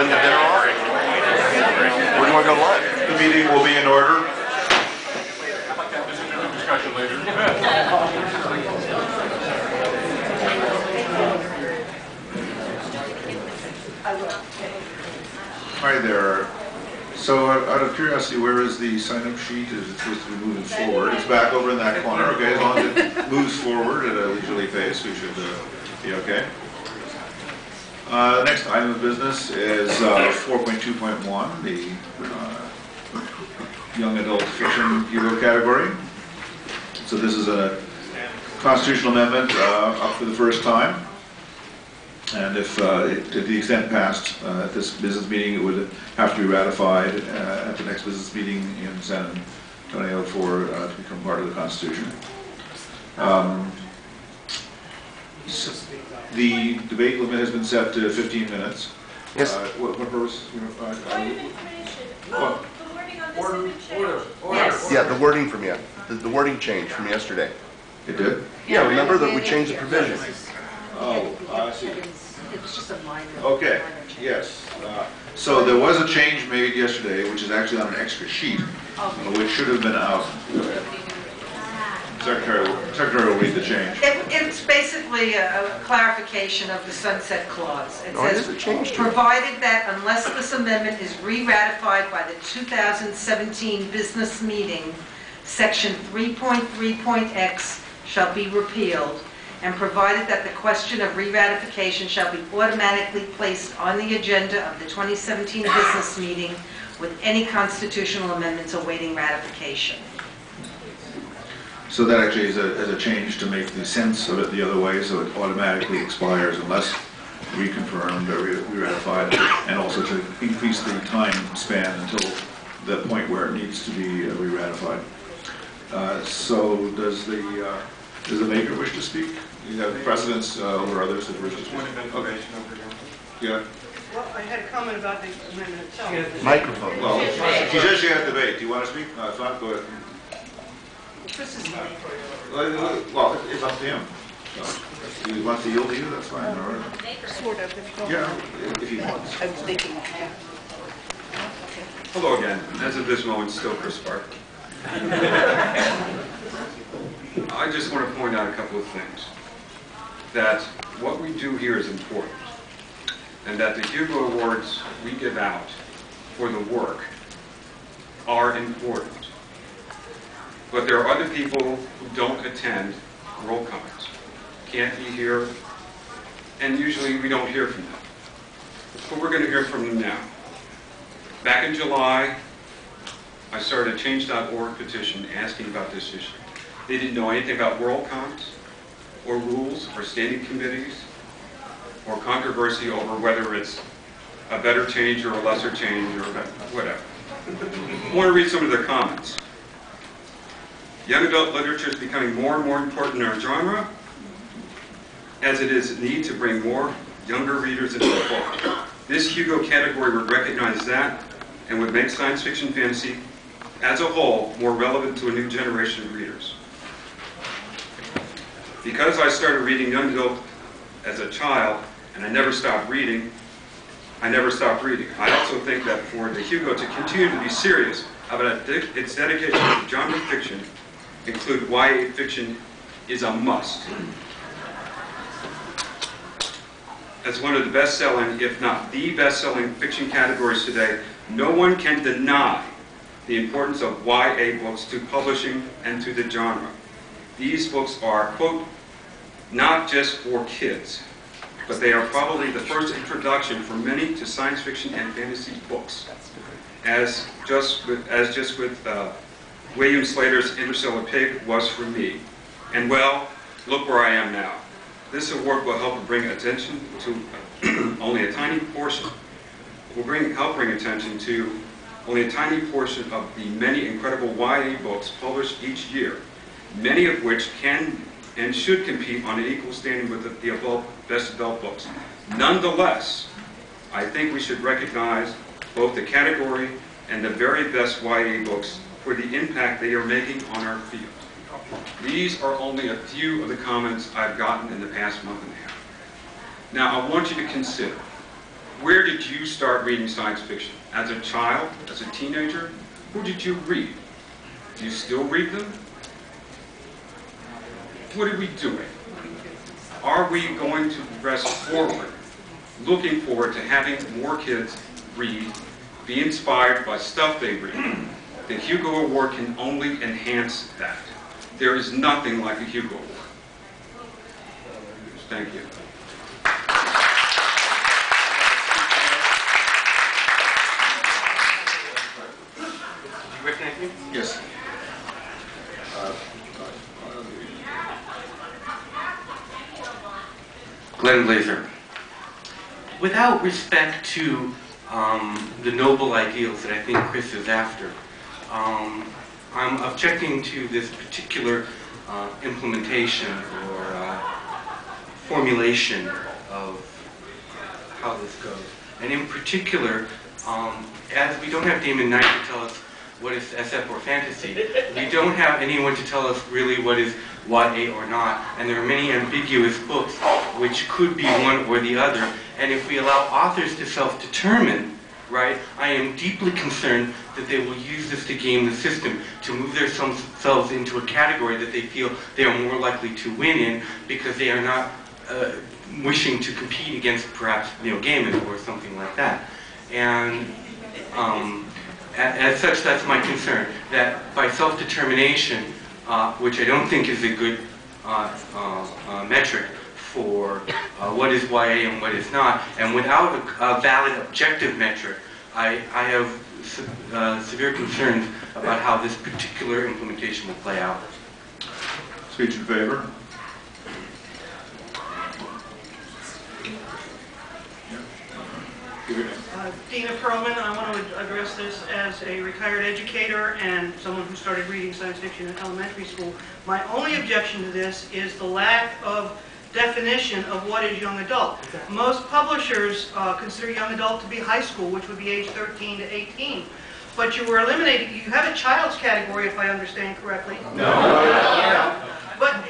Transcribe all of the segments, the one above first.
in the dinner off? Where do you want to go to lunch? The meeting will be in order. Discussion later. Hi there. So out of curiosity, where is the sign-up sheet? Is it supposed to be moving forward? It's back over in that corner. Okay, as long as it moves forward at a leisurely pace, we should be okay. Next item of business is 4.2.1, the young adult fiction Hugo category. So this is a constitutional amendment up for the first time. And if, to the extent passed at this business meeting, it would have to be ratified at the next business meeting in San Antonio for to become part of the Constitution. So the debate limit has been set to 15 minutes. Yes. What purpose? The wording on this has been changed. Yes. Yeah, the wording from the wording changed from yesterday. It did? Yeah, remember that we changed the provision. Oh, I see. It was just a minor. Okay, minor change. yes. So there was a change made yesterday, which is actually on an extra sheet, which should have been out. Secretary will read the change. It's basically a clarification of the sunset clause. It Oh, it says, is a change to it. provided that unless this amendment is re-ratified by the 2017 business meeting, section 3.3.x shall be repealed, and provided that the question of re-ratification shall be automatically placed on the agenda of the 2017 business meeting with any constitutional amendments awaiting ratification. So that actually is a change to make the sense of it the other way, so it automatically expires unless reconfirmed or re-ratified, and also to increase the time span until the point where it needs to be re-ratified. So does the maker wish to speak? You have precedence over others that wish to speak? Point of information over here. Yeah. Well, I had a comment about the amendment itself. Microphone. Well, she says she had debate. Do you want to speak? No, if not, go ahead. Chris is late. Well, it's up to him. So, if he wants to yield to you, that's fine. All right. Sort of, if you don't Yeah, mind. if he wants. I was thinking. Hello again. As of this moment, still Chris Spark. I just want to point out a couple of things. That what we do here is important, and that the Hugo Awards we give out for the work are important. But there are other people who don't attend roll comments, can't be here, and usually we don't hear from them. But we're going to hear from them now. Back in July, I started a Change.org petition asking about this issue. They didn't know anything about world comps, or rules, or standing committees, or controversy over whether it's a better change or a lesser change or whatever. I want to read some of their comments. Young adult literature is becoming more and more important in our genre, as it is a need to bring more younger readers into the book. This Hugo category would recognize that and would make science fiction fantasy as a whole more relevant to a new generation of readers. Because I started reading young adult as a child and I never stopped reading, I also think that for the Hugo to continue to be serious about its dedication to genre fiction, include YA fiction, is a must. As one of the best-selling, if not the best-selling fiction categories today, no one can deny the importance of YA books to publishing and to the genre. These books are, quote, not just for kids, but they are probably the first introduction for many to science fiction and fantasy books. As just with William Slater's Interstellar Pig was for me. And well, look where I am now. This award will help bring attention to only a tiny portion. Help bring attention to only a tiny portion of the many incredible YA books published each year, many of which can and should compete on an equal standing with the best adult books. Nonetheless, I think we should recognize both the category and the very best YA books for the impact they are making on our field. These are only a few of the comments I've gotten in the past month and a half. Now, I want you to consider Where did you start reading science fiction? As a child? As a teenager? Who did you read? Do you still read them? What are we doing? Are we going to press forward, looking forward to having more kids read, be inspired by stuff they read? The Hugo Award can only enhance that. There is nothing like a Hugo Award. Thank you. You recognize me? Yes. Glenn Glazer. Without respect to the noble ideals that I think Chris is after, I'm objecting to this particular implementation or formulation of how this goes. And in particular, as we don't have Damon Knight to tell us what is SF or fantasy, we don't have anyone to tell us really what is YA or not, and there are many ambiguous books which could be one or the other, and if we allow authors to self-determine, right, I am deeply concerned that they will use this to game the system, to move themselves into a category that they feel they are more likely to win in because they are not wishing to compete against perhaps Neil Gaiman or something like that. And as such, that's my concern, that by self-determination, which I don't think is a good metric for what is YA and what is not, and without a valid objective metric, I have severe concerns about how this particular implementation will play out. Speech in favor? Dina Perlman, I want to address this as a retired educator and someone who started reading science fiction in elementary school. My only objection to this is the lack of definition of what is young adult. Most publishers consider young adult to be high school, which would be age 13 to 18. But you were eliminating, you have a child's category, if I understand correctly. No. Yeah. But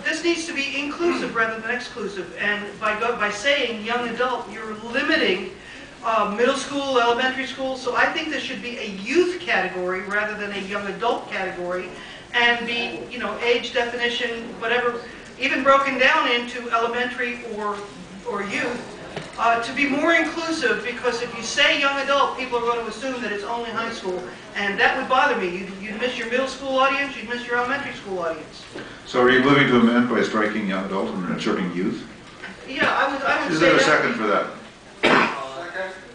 this needs to be inclusive rather than exclusive. And by saying young adult, you're limiting middle school, elementary school. So I think this should be a youth category rather than a young adult category, and be, you know, age definition, whatever, even broken down into elementary or youth, to be more inclusive, because if you say young adult, people are going to assume that it's only high school, and that would bother me. You'd miss your middle school audience, you'd miss your elementary school audience. So are you moving to amend by striking young adult and inserting youth? Yeah, I would Is say there a that. second for that?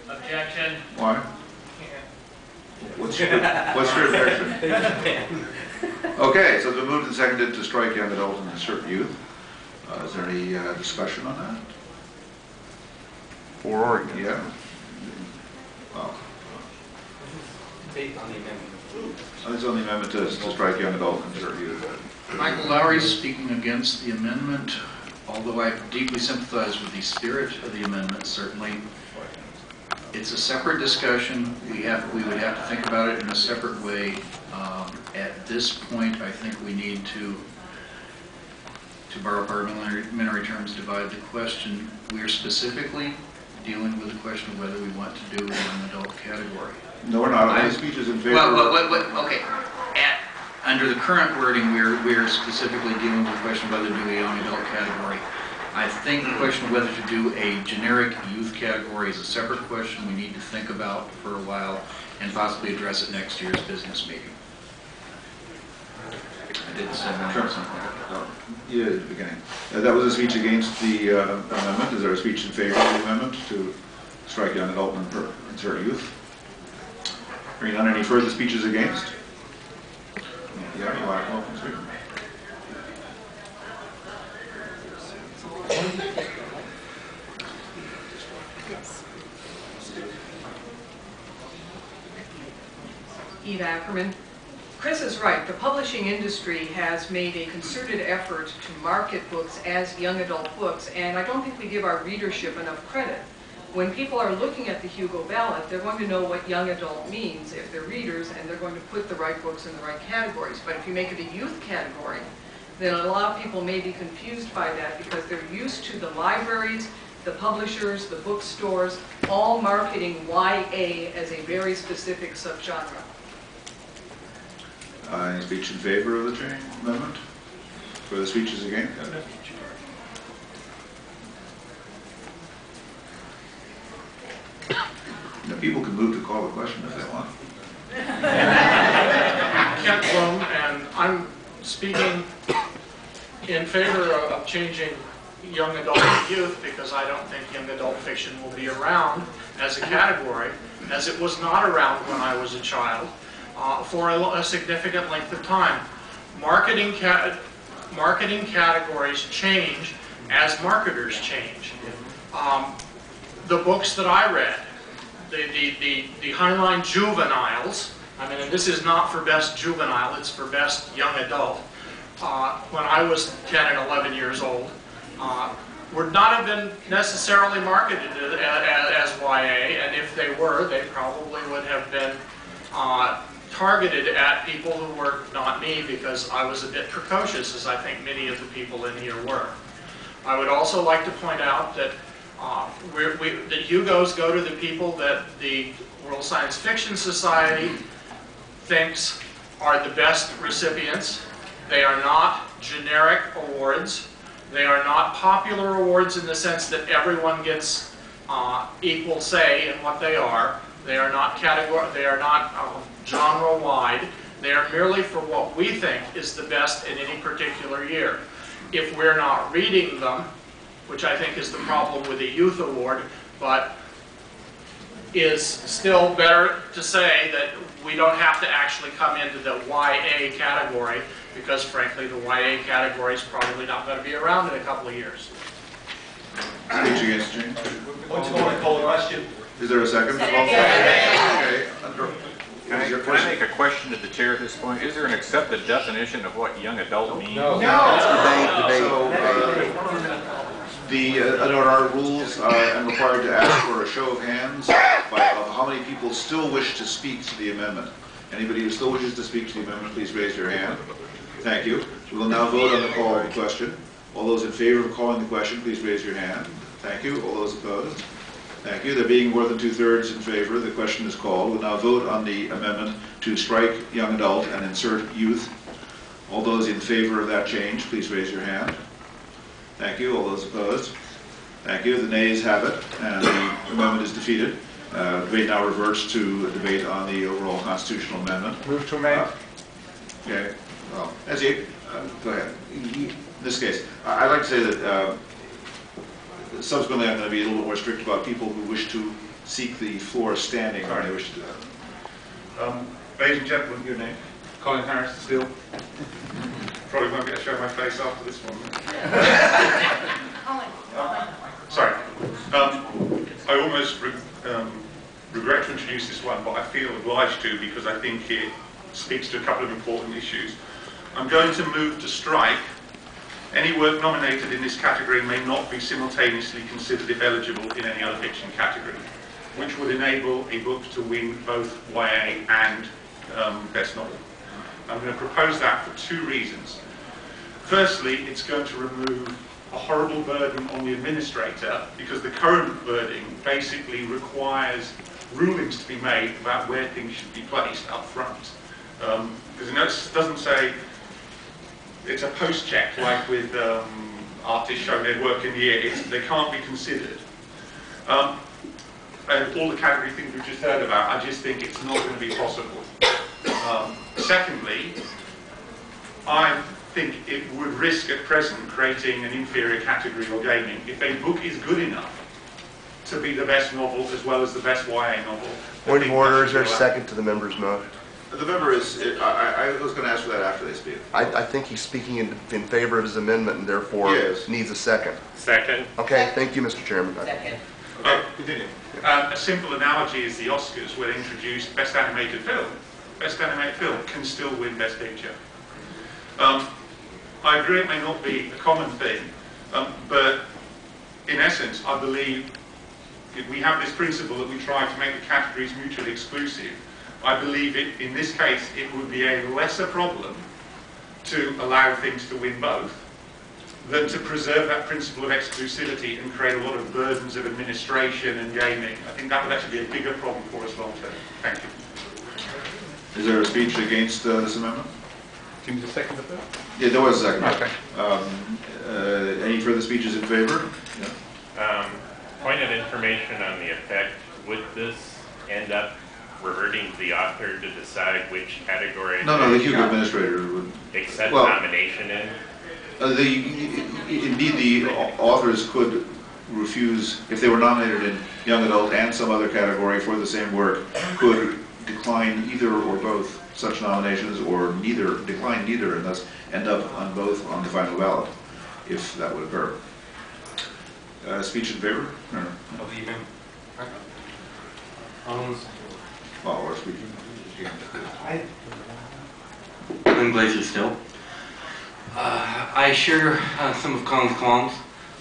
Objection. Why? What's your objection? Okay, so it's been moved and seconded to strike young adult and insert youth. Is there any discussion on that? For or against? Yeah. Well, Based on the amendment. it's on the amendment to strike young adult and insert youth. Michael Lowry speaking against the amendment, although I deeply sympathize with the spirit of the amendment, certainly. It's a separate discussion. We would have to think about it in a separate way. At this point, I think we need to borrow parliamentary terms, divide the question. We are specifically dealing with the question of whether we want to do a young adult category. No, we're not. My speech is in favor. Okay. Under the current wording, we're specifically dealing with the question of whether to do a young adult category. I think the question of whether to do a generic youth category is a separate question we need to think about for a while and possibly address at next year's business meeting. I did say something. Yeah, at the beginning. That was a speech against the amendment. Is there a speech in favor of the amendment to strike young adult and insert youth? Hearing none, any further speeches against? Yeah, you want to speak? Eve Ackerman. Chris is right. The publishing industry has made a concerted effort to market books as young adult books, and I don't think we give our readership enough credit. When people are looking at the Hugo ballot, they're going to know what young adult means if they're readers, and they're going to put the right books in the right categories. But if you make it a youth category, then a lot of people may be confused by that because they're used to the libraries the publishers, the bookstores, all marketing YA as a very specific subgenre. Any speech in favor of the change amendment? Further speeches again? Now, people can move to call the question if they want. Kent Blum, and I'm speaking in favor of changing young adult and youth because I don't think young adult fiction will be around as a category, as it was not around when I was a child, for a significant length of time. Marketing categories change as marketers change. The books that I read, the Heinlein juveniles, I mean, and this is not for best juvenile, it's for best young adult, when I was 10 and 11 years old, would not have been necessarily marketed as YA, and if they were, they probably would have been targeted at people who were not me, because I was a bit precocious, as I think many of the people in here were. I would also like to point out that that Hugos go to the people that the World Science Fiction Society thinks are the best recipients. They are not generic awards. They are not popular awards in the sense that everyone gets equal say in what they are. They are not genre-wide. They are merely for what we think is the best in any particular year. If we're not reading them, which I think is the problem with a youth award, but is still better to say that we don't have to actually come into the YA category, because frankly the YA category is probably not going to be around in a couple of years. Speech against change. Want to call the question? Is there a second? Okay. Can I make a question to the chair at this point? Is there an accepted definition of what young adult means? No. Under our rules, I'm required to ask for a show of hands of how many people still wish to speak to the amendment. Anybody who still wishes to speak to the amendment, please raise your hand. Thank you. We will now vote on the call of the question. All those in favor of calling the question, please raise your hand. Thank you. All those opposed? Thank you. There being more than 2/3 in favor, the question is called. We'll now vote on the amendment to strike young adult and insert youth. All those in favor of that change, please raise your hand. Thank you. All those opposed? Thank you. The nays have it, and the amendment is defeated. Debate now reverts to a debate on the overall constitutional amendment. Move to amend. Okay. Well, that's it. Go ahead. In this case, I'd like to say that subsequently I'm going to be a little bit more strict about people who wish to seek the floor standing when they wish to do that. Ladies and gentlemen, your name? Colin Harris, still. Probably won't get to show my face after this one. Sorry. I almost regret to introduce this one, but I feel obliged to because I think it speaks to a couple of important issues. I'm going to move to strike. Any work nominated in this category may not be simultaneously considered if eligible in any other fiction category, which would enable a book to win both YA and Best Novel. I'm going to propose that for two reasons. Firstly, it's going to remove a horrible burden on the administrator, because the current wording basically requires rulings to be made about where things should be placed up front. Because it doesn't say it's a post-check like with artists showing their work in the year. They can't be considered. And all the category things we've just heard about, I just think it's not going to be possible. Secondly, I think it would risk at present creating an inferior category or gaming. If a book is good enough to be the best novel as well as the best YA novel. Point of order, is there a second to the member's motion? The member is, I was going to ask for that after they speak. I think he's speaking in favor of his amendment and therefore needs a second. Second. Okay, thank you, Mr. Chairman. Second. Okay, continue. A simple analogy is the Oscars, where they introduced Best Animated Film. Best Animated Film can still win Best Picture. I agree it may not be a common thing, but in essence, I believe if we have this principle that we try to make the categories mutually exclusive, I believe in this case it would be a lesser problem to allow things to win both than to preserve that principle of exclusivity and create a lot of burdens of administration and gaming. I think that would actually be a bigger problem for us long term. Thank you. Is there a speech against this amendment? Do you need a second of that? Yeah, there was a second. Okay. Any further speeches in favor? Yeah. Point of information on the effect. Would this end up reverting to the author to decide which category No, the Hugo administrator would accept nomination in? Indeed, the authors could refuse, if they were nominated in young adult and some other category for the same work, could decline either or both such nominations, or decline neither, and thus end up on both on the final ballot, if that would occur. Speech in favor? Of the amendment. Or speech Lynn Glazer still. I share some of Colin's qualms.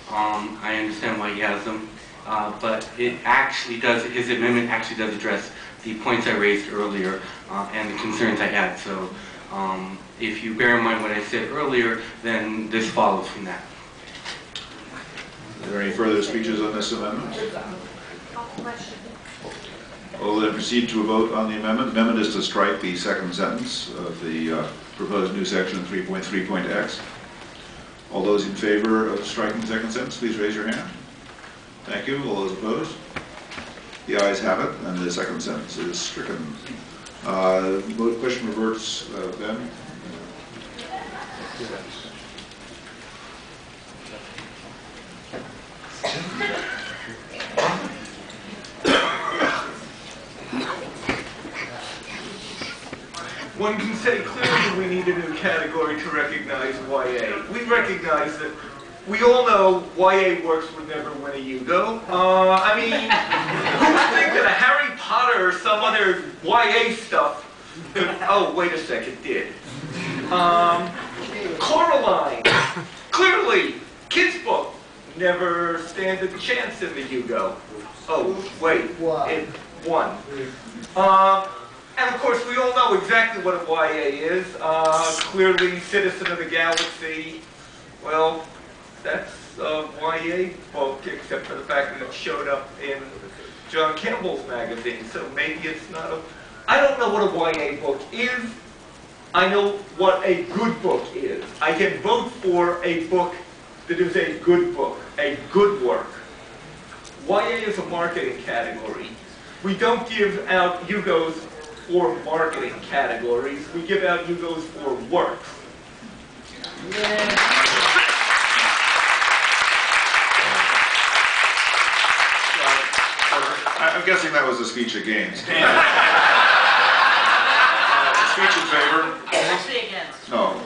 I understand why he has them, but it actually does, his amendment actually does address the points I raised earlier and the concerns I had. So if you bear in mind what I said earlier, then this follows from that. Are there any further speeches on this amendment? We'll then proceed to a vote on the amendment. The amendment is to strike the second sentence of the proposed new section 3.3.x. All those in favor of striking the second sentence, please raise your hand. Thank you. All those opposed? The ayes have it, and the second sentence is stricken. Question reverts, Ben. One can say clearly we need a new category to recognize YA. We recognize that we all know YA works would never win a Hugo. I mean, who would think that a Harry Potter or some other YA stuff could, oh, wait a second, did. Coraline, clearly, kids' book, never stand a chance in the Hugo. Oh, wait, it won. And of course, we all know exactly what a YA is. Clearly, Citizen of the Galaxy, well, that's a YA book, except for the fact that it showed up in John Campbell's magazine, so maybe it's not a... I don't know what a YA book is. I know what a good book is. I can vote for a book that is a good book, a good work. YA is a marketing category. We don't give out Hugos for marketing categories. We give out Hugos for works. I'm guessing that was a speech against. Speech in favor? Actually against. No.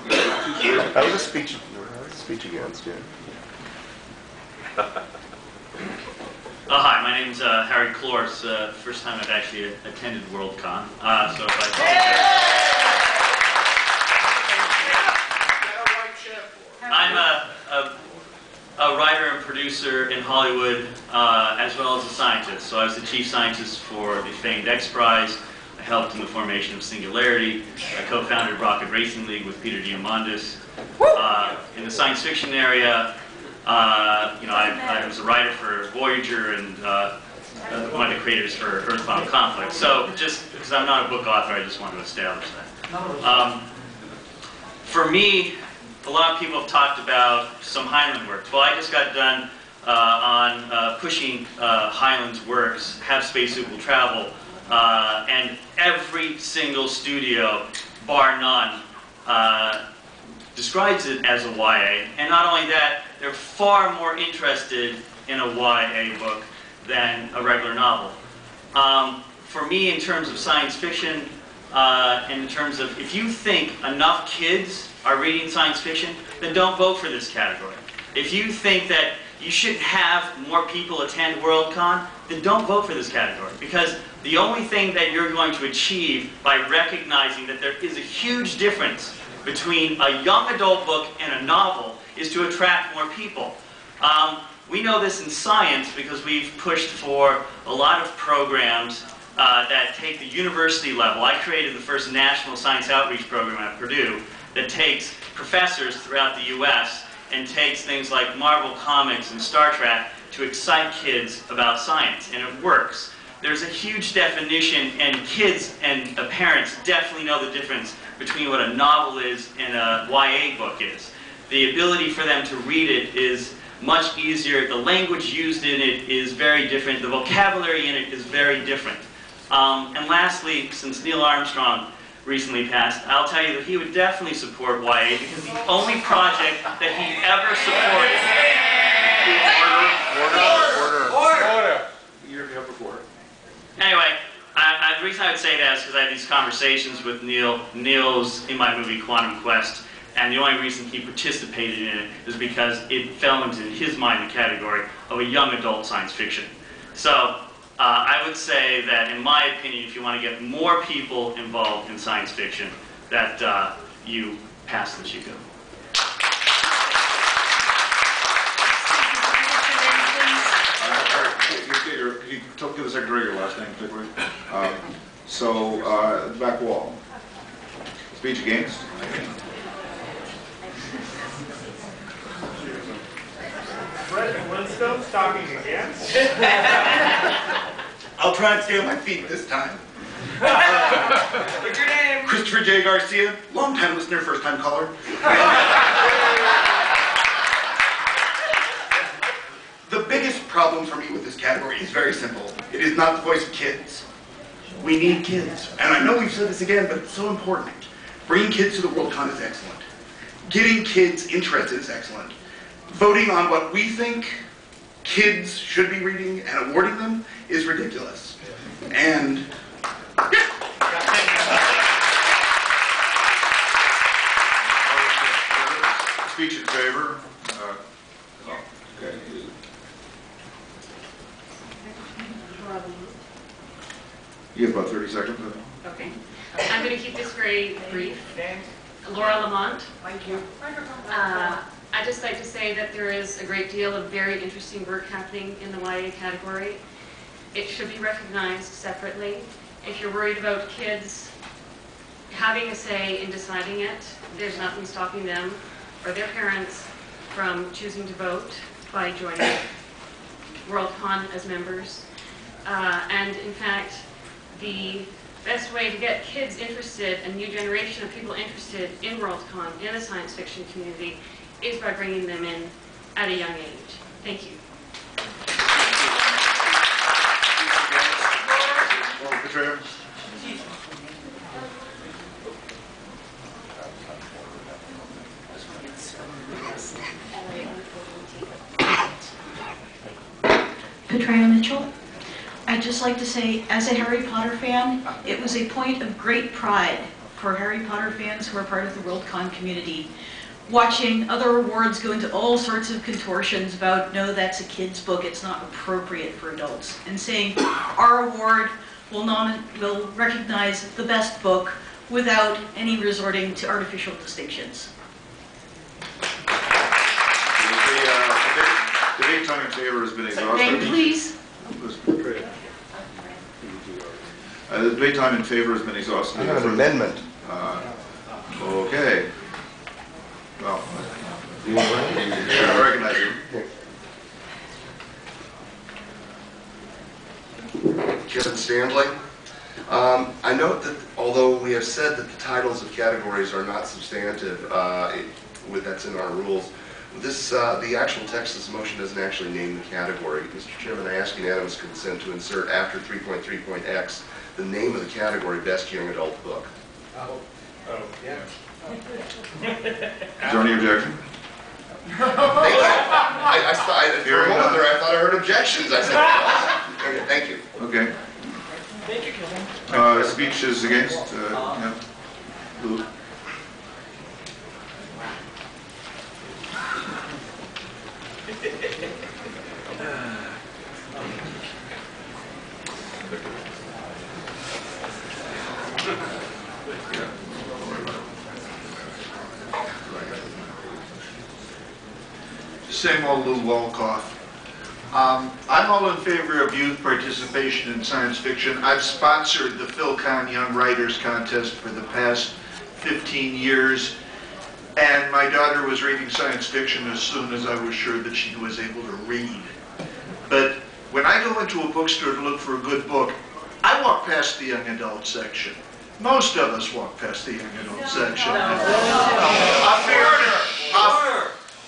That was a speech against, yeah. Hi, my name's Harry Klors. First time I've actually attended WorldCon. So if I'm a writer and producer in Hollywood, as well as a scientist. So I was the chief scientist for the famed X Prize. I helped in the formation of Singularity. I co-founded Rocket Racing League with Peter Diamandis. In the science fiction area, I was a writer for Voyager and one of the creators for Earthbound Conflict. So just because I'm not a book author, I just wanted to establish that. For me, a lot of people have talked about some Highland works. Well, I just got done on pushing Highland's works, Have Spacesuit Will Travel, and every single studio, bar none, describes it as a YA. And not only that, they're far more interested in a YA book than a regular novel. For me, in terms of science fiction, and in terms of, if you think enough kids are reading science fiction, then don't vote for this category. If you think that you shouldn't have more people attend WorldCon, then don't vote for this category. Because the only thing that you're going to achieve by recognizing that there is a huge difference between a young adult book and a novel is to attract more people. We know this in science because we've pushed for a lot of programs that take the university level. I created the first national science outreach program at Purdue that takes professors throughout the U.S. and takes things like Marvel Comics and Star Trek to excite kids about science, and it works. There's a huge definition, and kids and parents definitely know the difference between what a novel is and a YA book is. The ability for them to read it is much easier. The language used in it is very different. The vocabulary in it is very different. And lastly, since Neil Armstrong recently passed, I'll tell you that he would definitely support YA because the only project that he ever supported... Order. You're here before. Anyway, the reason I would say that is because I had these conversations with Neil. Neil's in my movie Quantum Quest, and the only reason he participated in it is because it fell into his mind the category of a young adult science fiction. So I would say that, in my opinion, if you want to get more people involved in science fiction, that you pass the Chico. Can you give the secretary your last name, particularly? Back wall. Speech against? President Winstone's talking against? I'll try and stay on my feet this time. What's your name? Christopher J. Garcia, long-time listener, first-time caller. The biggest problem for me with this category is very simple. It is not the voice of kids. We need kids. And I know we've said this again, but it's so important. Bringing kids to the Worldcon is excellent. Getting kids interested is excellent. Voting on what we think kids should be reading and awarding them is ridiculous. And Speech in favor. Okay. You have about 30 seconds. Okay. I'm going to keep this very brief. Laura Lamont. Thank you. I'd just like to say that there is a great deal of very interesting work happening in the YA category. It should be recognized separately. If you're worried about kids having a say in deciding it, there's nothing stopping them or their parents from choosing to vote by joining Worldcon as members. And in fact, the best way to get kids interested, a new generation of people interested in Worldcon, in the science fiction community, is by bringing them in at a young age. Thank you. Petrea Mitchell. I'd just like to say, as a Harry Potter fan, it was a point of great pride for Harry Potter fans who are part of the Worldcon community, watching other awards go into all sorts of contortions about, no, that's a kid's book, it's not appropriate for adults, and saying our award will recognize the best book without any resorting to artificial distinctions. The debate time in favor has been exhausted. Name, please. The debate time in favor has been exhausted. I have an amendment. Okay. Well, I recognize you. Kevin Stanley. I note that although we have said that the titles of categories are not substantive, that's in our rules, the actual text of this motion doesn't actually name the category. Mr. Chairman, I ask unanimous consent to insert after 3.3.x the name of the category, Best Young Adult Book. Yeah. Is there any objection? For a moment there, I thought I heard objections. I said, okay, thank you. Okay. Thank you, Kevin. Speech is against. Yeah. Lou. Same old Lou Walkoff. I'm all in favor of youth participation in science fiction. I've sponsored the PhilCon Young Writers Contest for the past 15 years. And my daughter was reading science fiction as soon as I was sure that she was able to read. But when I go into a bookstore to look for a good book, I walk past the young adult section. Most of us walk past the young adult section.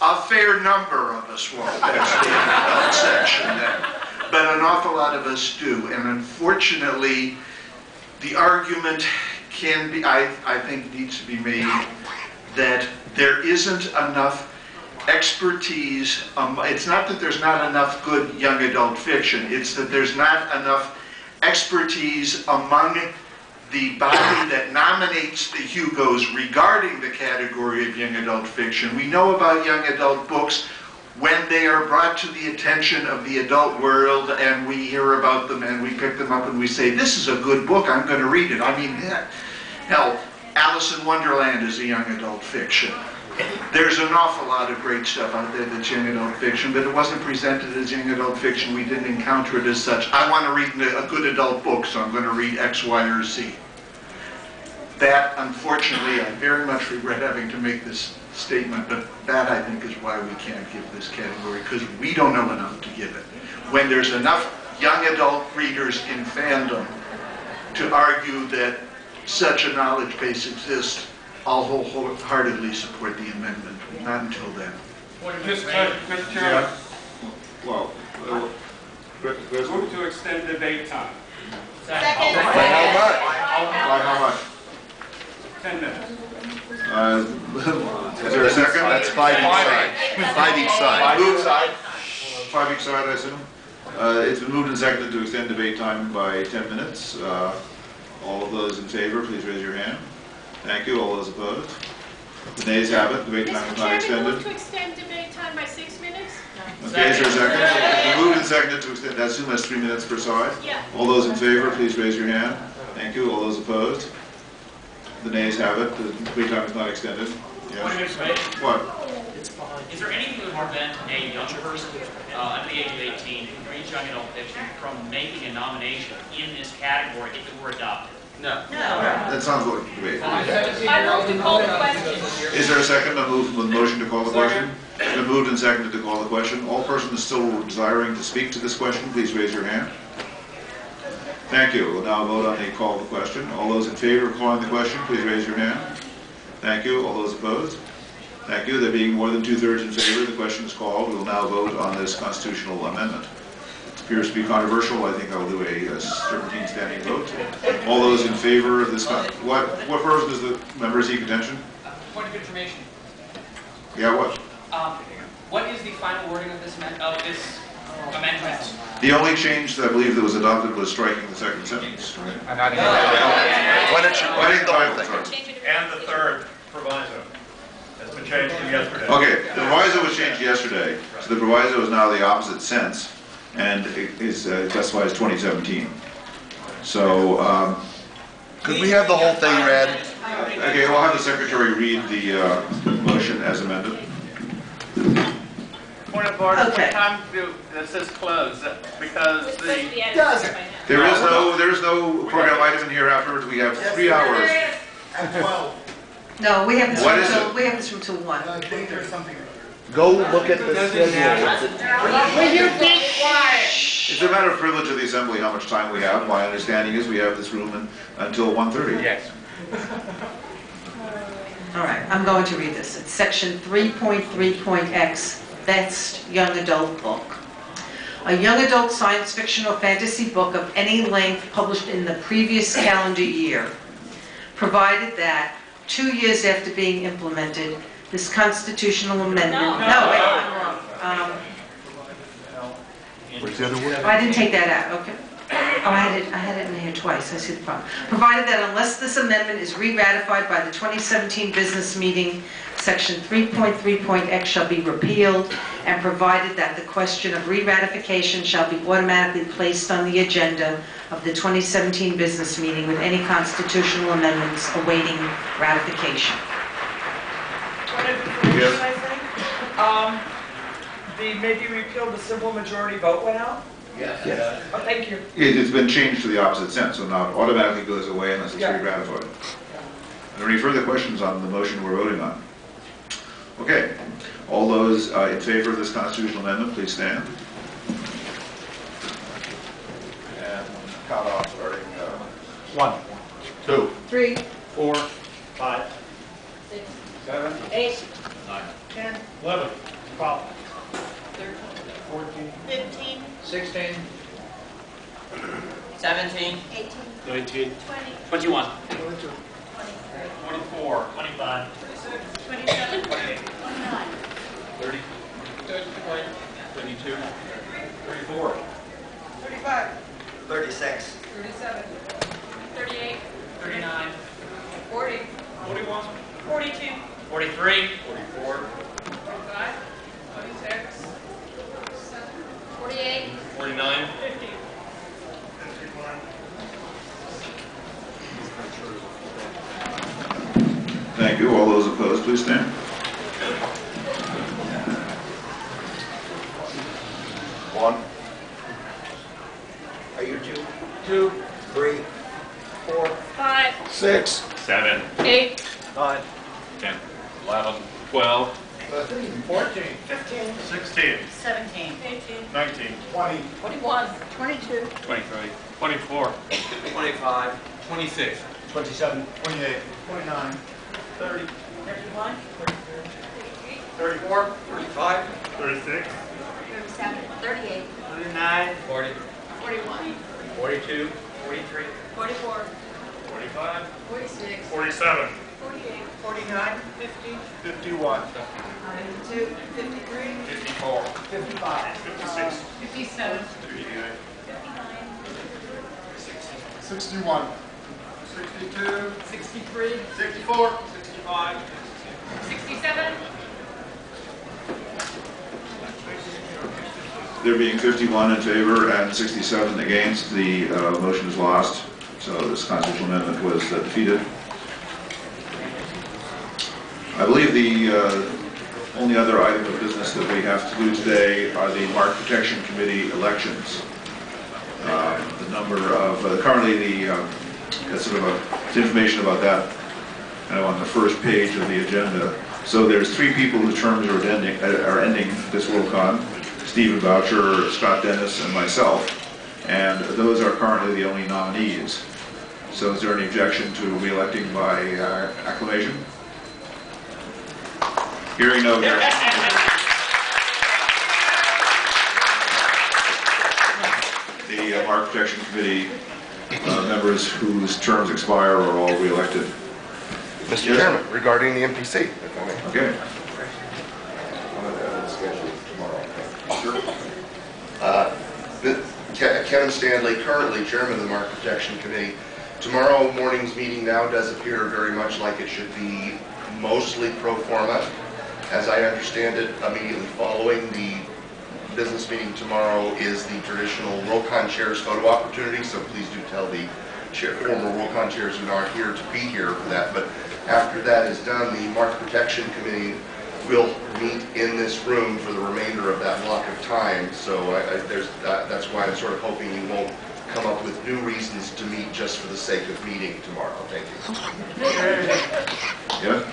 A fair number of us walk past the young adult section then. But an awful lot of us do. And unfortunately, the argument can be, I think, needs to be made that there isn't enough expertise. It's not that there's not enough good young adult fiction. It's that there's not enough expertise among the body that nominates the Hugos regarding the category of young adult fiction. We know about young adult books when they are brought to the attention of the adult world, and we hear about them and we pick them up and we say, this is a good book, I'm going to read it. I mean, hell, Alice in Wonderland is a young adult fiction. There's an awful lot of great stuff out there that's young adult fiction, but it wasn't presented as young adult fiction. We didn't encounter it as such. I want to read a good adult book, so I'm going to read X, Y, or Z. That, unfortunately, I very much regret having to make this statement, but that, I think, is why we can't give this category, because we don't know enough to give it. When there's enough young adult readers in fandom to argue that such a knowledge base exists, I'll wholeheartedly support the amendment. Not until then. Mr. Chairman. Well, Move to extend debate time. Second. By how much? By how much? 10 minutes. Is there a second? That's 5 each side. 5 each side. 5 each side. 5 each side, I assume. It's been moved and seconded to extend debate time by 10 minutes. All of those in favor, please raise your hand. Thank you. All those opposed? The nays have it. Debate time is not extended. Move to extend debate time by 6 minutes? Okay, is there a second? It's been moved and seconded to extend. I assume that's 3 minutes per side. Yeah. All those in favor, please raise your hand. Thank you. All those opposed? The nays have it. The debate time is not extended. Yes. What? Is there anything that would prevent a young person under the age of 18 who reads young adult fiction from making a nomination in this category if it were adopted? No. That sounds like a debate. I move to call the question. Is there a second? I move with the motion to call the question. It's been moved and seconded to call the question. All persons still desiring to speak to this question, please raise your hand. Thank you. We'll now vote on the call of the question. All those in favor of calling the question, please raise your hand. Thank you. All those opposed? Thank you. There being more than 2/3 in favor, the question is called. We will now vote on this constitutional amendment. It appears to be controversial. I think I will do a serpentine standing vote. All those in favor of this, what purpose does the member seek attention? Point of information. Yeah, what? What is the final wording of this amendment? The only change that I believe that was adopted was striking the second sentence, right? Why don't you read the whole thing? And the third proviso has been changed from yesterday. Okay, the proviso was changed yesterday, so the proviso is now the opposite sense, and it is specified as 2017. So, could we have the whole thing read? Okay, we'll have the secretary read the motion as amended. Point of order, Okay. what time does this close? Because the... There is no program item in here afterwards. We have 3 hours. At 12. No, we have this What room is till, it? we have this room till 1. I think there's something. Go look at the schedule. Will you be quiet? It's a matter of privilege of the assembly how much time we have. My understanding is we have this room until 1:30. Yes. All right, I'm going to read this. It's section 3.3.x, best young adult book. A young adult science fiction or fantasy book of any length published in the previous calendar year, provided that 2 years after being implemented, this constitutional amendment... No, wait, I'm wrong. Where's the other word? Oh, I didn't take that out, okay. Oh, I had it in here twice, I see the problem. Provided that unless this amendment is re-ratified by the 2017 business meeting, section 3.3.x shall be repealed, and provided that the question of re-ratification shall be automatically placed on the agenda of the 2017 business meeting with any constitutional amendments awaiting ratification. Yes. I think. The maybe repeal the simple majority vote went out? Yes. Oh, thank you. It's been changed to the opposite sense, so now it automatically goes away unless it's Yeah. re-ratified. Are there any further questions on the motion we're voting on? Okay, all those in favor of this constitutional amendment, please stand. And count off starting 1, 2, 3, 4, 5, 6, 7, 8, 9, 10, 11, 12, 13, 14, 15, 16, 17, 18, 19, 21, 22, 24, 25, 27, 28, 29, 30, 32, 34, 35, 36, 37, 38, 39, 40, 41, 42, 43, 44, 45, 46, 48, 49, 50. Thank you. All those opposed, please stand. One. Are you 2, 3, 4, 5, 6, 7, 8, 9, 10, 11, 12, 13, 14, 15, 16, 17, 18, 19, 20, 21, 22, 23, 24, 25, 26, 27, 28, 29, 30, 31, 34, 35, 36, 37, 38, 39, 40, 41, 42, 43, 44, 45, 46, 47, 48, 49, 50, 51, 52, 53, 54, 55, 56, 57, 58, 59, 61, 62, 63, 64, 65, 67, There being 51 in favor and 67 against, the motion is lost. So this constitutional amendment was defeated. I believe the only other item of business that we have to do today are the Mark Protection Committee elections. The number of, currently that's sort of information about that on the first page of the agenda. So there's 3 people whose terms are ending this WorldCon: Stephen Boucher, Scott Dennis, and myself. And those are currently the only nominees. So is there any objection to re-electing by acclamation? Hearing no objection. The Mark Protection Committee members whose terms expire are all re-elected. Mr. Yes. Chairman, regarding the MPC, if I may. Okay. Kevin Stanley, currently chairman of the Market Protection Committee. Tomorrow morning's meeting now does appear very much like it should be mostly pro forma. As I understand it, immediately following the business meeting tomorrow is the traditional WorldCon chairs photo opportunity, so please do tell the former WorldCon chairs who aren't here to be here for that. But after that is done, the Market Protection Committee will meet in this room for the remainder of that block of time. So that's why I'm sort of hoping you won't come up with new reasons to meet just for the sake of meeting tomorrow. Thank you. Yeah?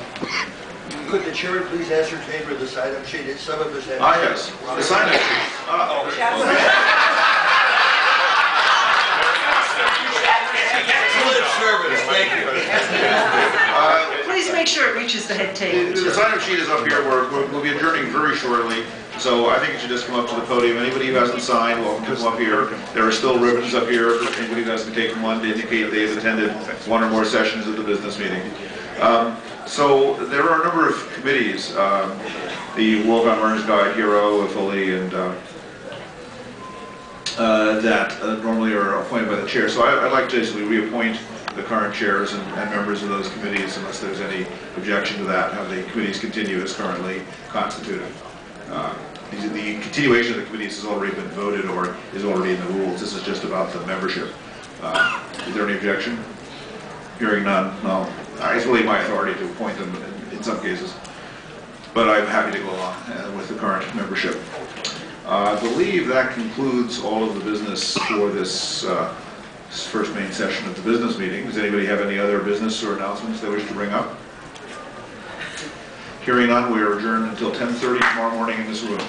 Could the chair please ascertain where the sign-up sheet is? Some of us have... Yes. The sign-up sheet. Service, thank you. Please make sure it reaches the head table. The sign-up sheet is up here. We'll be adjourning very shortly, so I think it should just come up to the podium. Anybody who hasn't signed, welcome to come up here. There are still ribbons up here for anybody who hasn't taken one to indicate they have attended one or more sessions of the business meeting. So there are a number of committees. The WorldCon Learner's Guide, Hero, Affili, and that normally are appointed by the chair. So I'd like to basically reappoint the current chairs and members of those committees, unless there's any objection to that, have the committees continue as currently constituted. The continuation of the committees has already been voted or is already in the rules. This is just about the membership. Is there any objection? Hearing none, no. It's really my authority to appoint them in some cases, but I'm happy to go along with the current membership. I believe that concludes all of the business for this first main session of the business meeting. Does anybody have any other business or announcements they wish to bring up? Hearing none, we are adjourned until 10:30 tomorrow morning in this room.